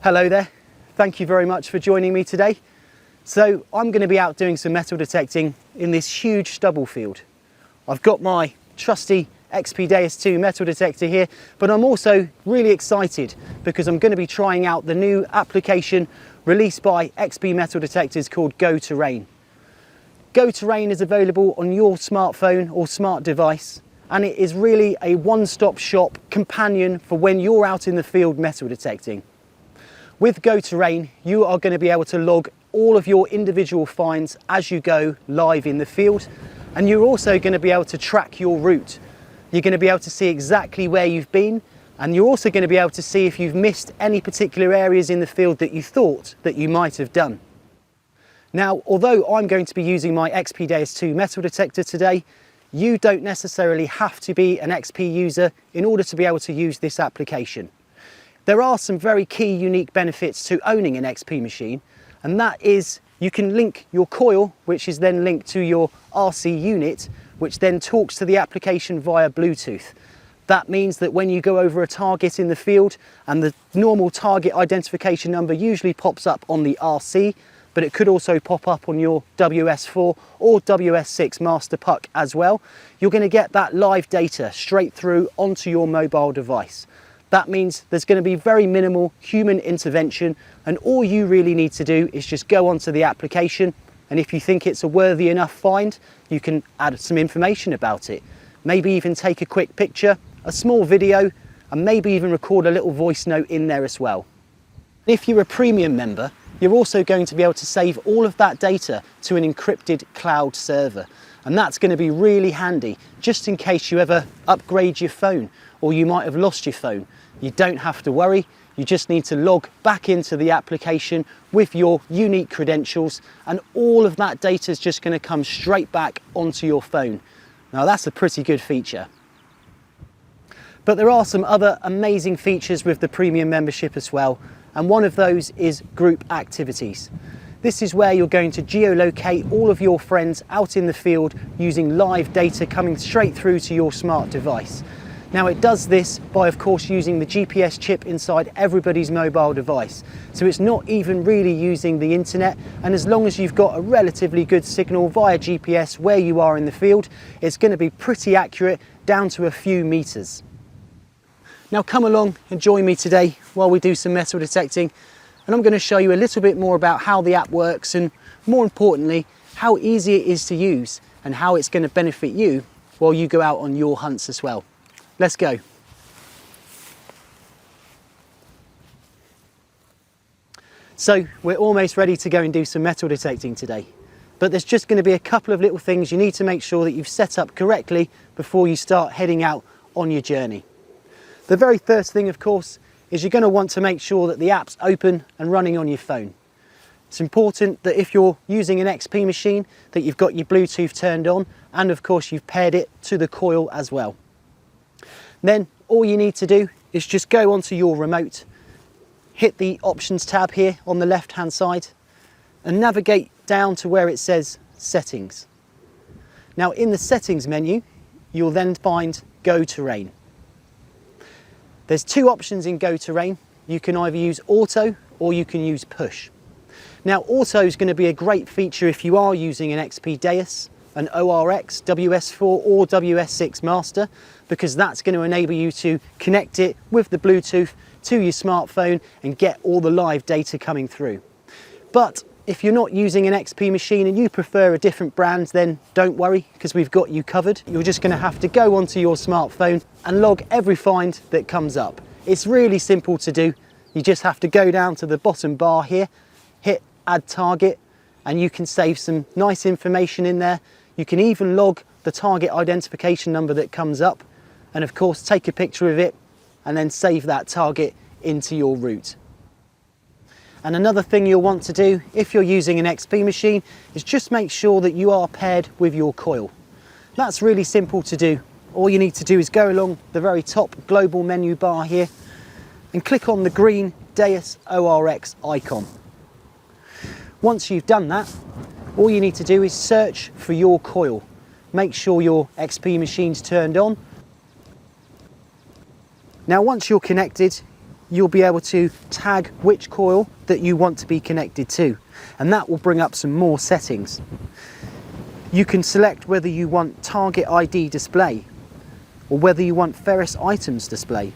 Hello there, thank you very much for joining me today. So I'm going to be out doing some metal detecting in this huge stubble field. I've got my trusty XP-DS2 metal detector here, but I'm also really excited because I'm going to be trying out the new application released by XP Metal Detectors called Go Terrain. Go Terrain is available on your smartphone or smart device, and it is really a one-stop shop companion for when you're out in the field metal detecting. With Go Terrain, you are going to be able to log all of your individual finds as you go live in the field, and you're also going to be able to track your route. You're going to be able to see exactly where you've been, and you're also going to be able to see if you've missed any particular areas in the field that you thought that you might have done. Now, although I'm going to be using my XP-DS2 metal detector today, you don't necessarily have to be an XP user in order to be able to use this application. There are some very key unique benefits to owning an XP machine, and that is you can link your coil, which is then linked to your RC unit, which then talks to the application via Bluetooth. That means that when you go over a target in the field, and the normal target identification number usually pops up on the RC, but it could also pop up on your WS4 or WS6 Master puck as well, you're going to get that live data straight through onto your mobile device. That means there's going to be very minimal human intervention, and all you really need to do is just go onto the application, and if you think it's a worthy enough find, you can add some information about it. Maybe even take a quick picture, a small video, and maybe even record a little voice note in there as well. If you're a premium member, you're also going to be able to save all of that data to an encrypted cloud server. And that's going to be really handy, just in case you ever upgrade your phone, or you might have lost your phone. You don't have to worry. You just need to log back into the application with your unique credentials, and all of that data is just going to come straight back onto your phone. Now that's a pretty good feature. But there are some other amazing features with the premium membership as well, and one of those is group activities. This is where you're going to geolocate all of your friends out in the field using live data coming straight through to your smart device. Now it does this by, of course, using the GPS chip inside everybody's mobile device. So it's not even really using the internet, and as long as you've got a relatively good signal via GPS where you are in the field, it's going to be pretty accurate down to a few meters. Now come along and join me today while we do some metal detecting, and I'm going to show you a little bit more about how the app works, and more importantly, how easy it is to use and how it's going to benefit you while you go out on your hunts as well. Let's go. So we're almost ready to go and do some metal detecting today, but there's just going to be a couple of little things you need to make sure that you've set up correctly before you start heading out on your journey. The very first thing, of course, is you're going to want to make sure that the app's open and running on your phone. It's important that if you're using an XP machine that you've got your Bluetooth turned on, and of course you've paired it to the coil as well. Then all you need to do is just go onto your remote, hit the options tab here on the left hand side, and navigate down to where it says settings. Now in the settings menu, you'll then find Go Terrain. There's two options in Go Terrain. You can either use auto or you can use push. Now auto is going to be a great feature if you are using an XP Deus, an ORX, WS4 or WS6 Master, because that's going to enable you to connect it with the Bluetooth to your smartphone and get all the live data coming through. But if you're not using an XP machine and you prefer a different brand, then don't worry, because we've got you covered. You're just going to have to go onto your smartphone and log every find that comes up. It's really simple to do. You just have to go down to the bottom bar here, hit add target, and you can save some nice information in there. You can even log the target identification number that comes up, and of course take a picture of it and then save that target into your route. And another thing you'll want to do if you're using an XP machine is just make sure that you are paired with your coil. That's really simple to do. All you need to do is go along the very top global menu bar here and click on the green Deus ORX icon. Once you've done that, all you need to do is search for your coil. Make sure your XP machine's turned on. Now once you're connected, you'll be able to tag which coil that you want to be connected to, and that will bring up some more settings. You can select whether you want target ID display or whether you want ferrous items display,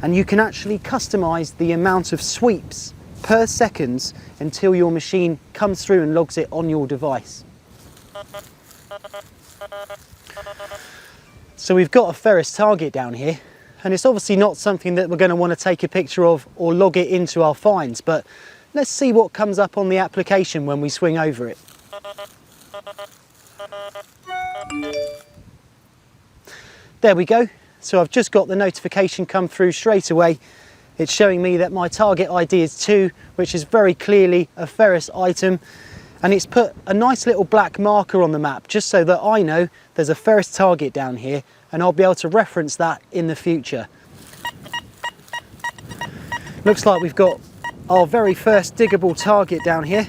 and you can actually customize the amount of sweeps per second until your machine comes through and logs it on your device. So we've got a ferrous target down here, and it's obviously not something that we're going to want to take a picture of or log it into our finds, but let's see what comes up on the application when we swing over it. There we go. So I've just got the notification come through straight away. It's showing me that my target ID is 2, which is very clearly a ferrous item, and it's put a nice little black marker on the map just so that I know there's a ferrous target down here, and I'll be able to reference that in the future. Looks like we've got our very first diggable target down here.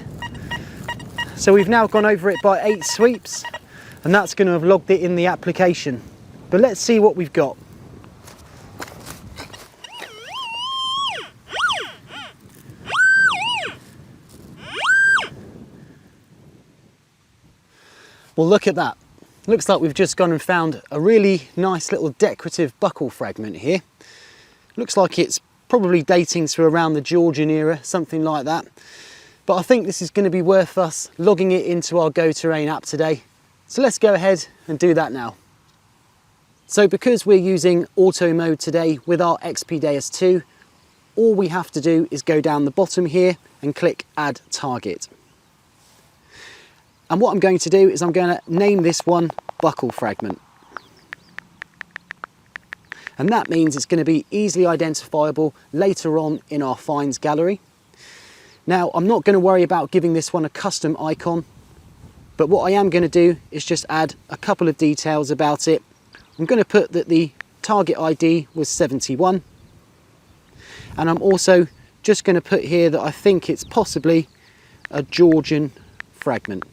So we've now gone over it by 8 sweeps, and that's going to have logged it in the application. But let's see what we've got. Well, look at that. Looks like we've just gone and found a really nice little decorative buckle fragment here. Looks like it's probably dating to around the Georgian era, something like that. But I think this is going to be worth us logging it into our Go Terrain app today. So let's go ahead and do that now. So because we're using auto mode today with our XP-DS2, all we have to do is go down the bottom here and click Add Target. And what I'm going to do is I'm going to name this one Buckle Fragment. And that means it's going to be easily identifiable later on in our finds gallery. Now, I'm not going to worry about giving this one a custom icon, but what I am going to do is just add a couple of details about it. I'm going to put that the target ID was 71, and I'm also just going to put here that I think it's possibly a Georgian fragment.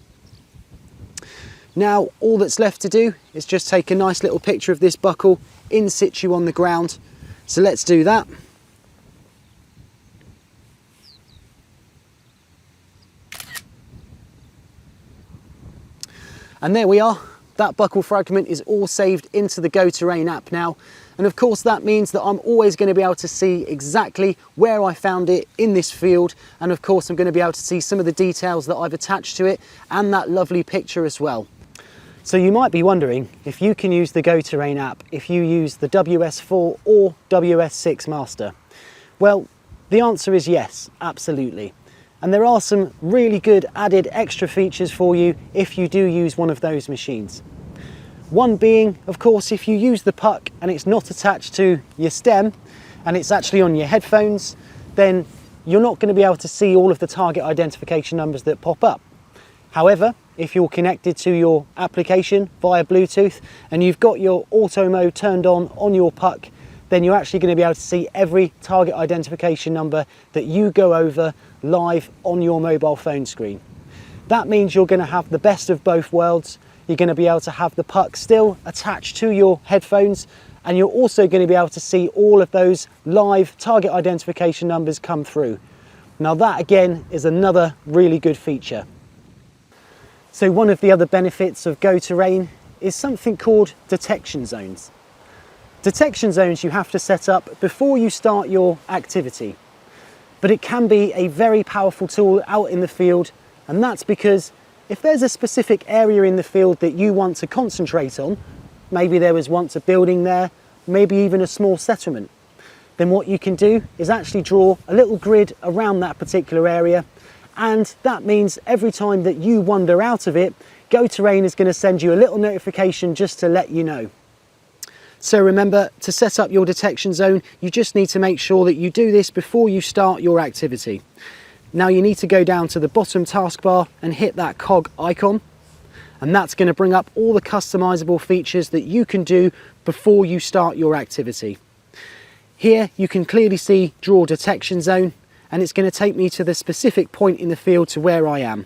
Now, all that's left to do is just take a nice little picture of this buckle in situ on the ground. So let's do that. And there we are. That buckle fragment is all saved into the Go Terrain app now. And of course that means that I'm always going to be able to see exactly where I found it in this field. And of course I'm going to be able to see some of the details that I've attached to it and that lovely picture as well. So you might be wondering if you can use the Go Terrain app if you use the WS4 or WS6 Master. Well, the answer is yes, absolutely. And there are some really good added extra features for you if you do use one of those machines. One being, of course, if you use the puck and it's not attached to your stem and it's actually on your headphones, then you're not going to be able to see all of the target identification numbers that pop up. However, if you're connected to your application via Bluetooth and you've got your auto mode turned on your puck, then you're actually going to be able to see every target identification number that you go over live on your mobile phone screen. That means you're going to have the best of both worlds. You're going to be able to have the puck still attached to your headphones, and you're also going to be able to see all of those live target identification numbers come through. Now that again is another really good feature. So one of the other benefits of Go Terrain is something called detection zones. Detection zones you have to set up before you start your activity, but it can be a very powerful tool out in the field, and that's because if there's a specific area in the field that you want to concentrate on, maybe there was once a building there, maybe even a small settlement, then what you can do is actually draw a little grid around that particular area, and that means every time that you wander out of it, Go Terrain is going to send you a little notification just to let you know. So remember, to set up your detection zone, you just need to make sure that you do this before you start your activity. Now you need to go down to the bottom taskbar and hit that cog icon, and that's going to bring up all the customizable features that you can do before you start your activity. Here you can clearly see draw detection zone, and it's going to take me to the specific point in the field to where I am.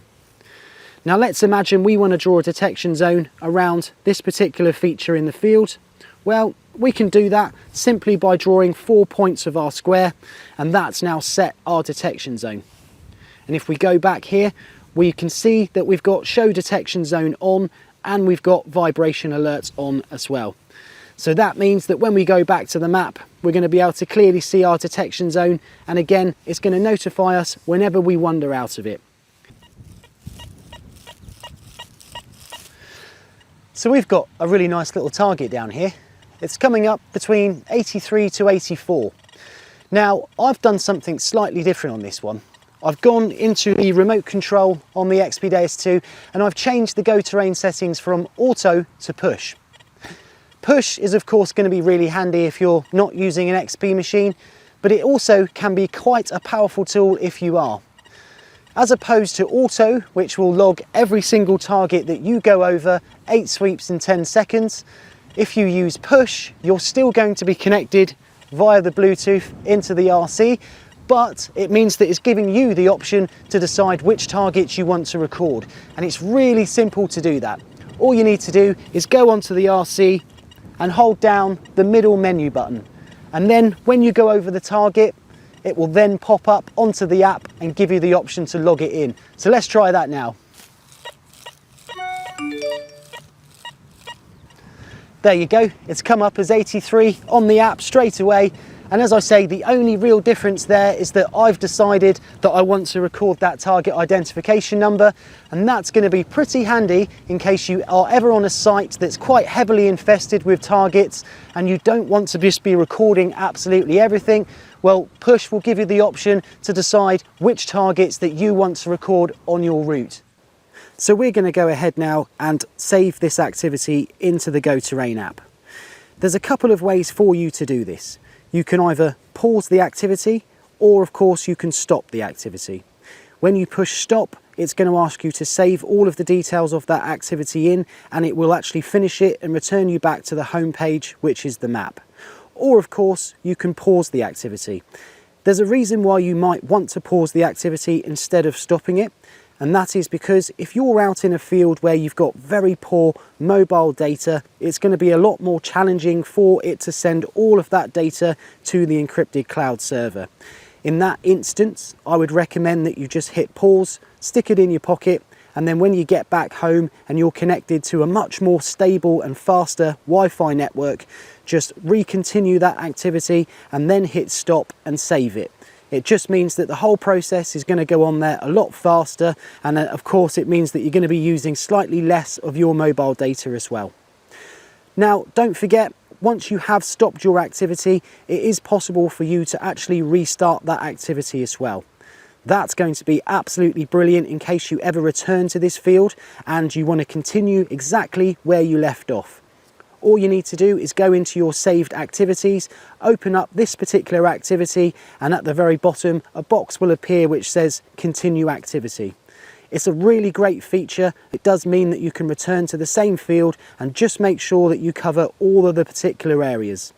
Now let's imagine we want to draw a detection zone around this particular feature in the field. Well, we can do that simply by drawing 4 points of our square, and that's now set our detection zone. And if we go back here, we can see that we've got show detection zone on, and we've got vibration alerts on as well. So that means that when we go back to the map, we're going to be able to clearly see our detection zone, and again, it's going to notify us whenever we wander out of it. So we've got a really nice little target down here. It's coming up between 83 to 84. Now, I've done something slightly different on this one. I've gone into the remote control on the XP-DS2 and I've changed the go terrain settings from auto to push. Push is of course going to be really handy if you're not using an XP machine, but it also can be quite a powerful tool if you are. As opposed to auto, which will log every single target that you go over 8 sweeps in 10 seconds, if you use push, you're still going to be connected via the Bluetooth into the RC, but it means that it's giving you the option to decide which targets you want to record. And it's really simple to do that. All you need to do is go onto the RC and hold down the middle menu button. And then when you go over the target, it will then pop up onto the app and give you the option to log it in. So let's try that now. There you go, it's come up as 83 on the app straight away. And as I say, the only real difference there is that I've decided that I want to record that target identification number, and that's going to be pretty handy in case you are ever on a site that's quite heavily infested with targets and you don't want to just be recording absolutely everything. Well, push will give you the option to decide which targets that you want to record on your route. So we're going to go ahead now and save this activity into the Go Terrain app. There's a couple of ways for you to do this. You can either pause the activity, or of course you can stop the activity. When you push stop, it's going to ask you to save all of the details of that activity in, and it will actually finish it and return you back to the home page, which is the map. Or of course, you can pause the activity. There's a reason why you might want to pause the activity instead of stopping it, and that is because if you're out in a field where you've got very poor mobile data, it's going to be a lot more challenging for it to send all of that data to the encrypted cloud server. In that instance, I would recommend that you just hit pause, stick it in your pocket, and then when you get back home and you're connected to a much more stable and faster Wi-Fi network, just recontinue that activity and then hit stop and save it. It just means that the whole process is going to go on there a lot faster, and of course it means that you're going to be using slightly less of your mobile data as well. Now, don't forget, once you have stopped your activity, it is possible for you to actually restart that activity as well. That's going to be absolutely brilliant in case you ever return to this field and you want to continue exactly where you left off. All you need to do is go into your saved activities, open up this particular activity, and at the very bottom a box will appear which says continue activity. It's a really great feature. It does mean that you can return to the same field and just make sure that you cover all of the particular areas.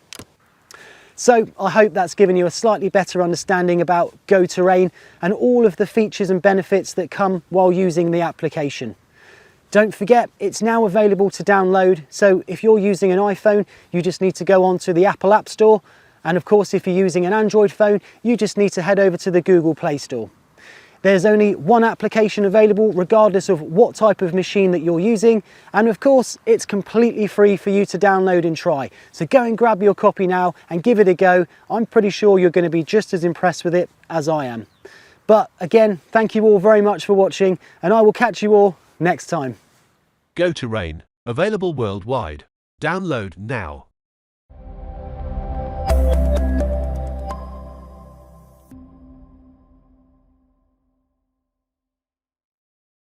So I hope that's given you a slightly better understanding about Go Terrain and all of the features and benefits that come while using the application. Don't forget, it's now available to download, so if you're using an iPhone, you just need to go onto the Apple App Store, and of course if you're using an Android phone, you just need to head over to the Google Play Store. There's only one application available regardless of what type of machine that you're using, and of course it's completely free for you to download and try. So go and grab your copy now and give it a go. I'm pretty sure you're going to be just as impressed with it as I am. But again, thank you all very much for watching, and I will catch you all next time. Go Terrain, available worldwide. Download now.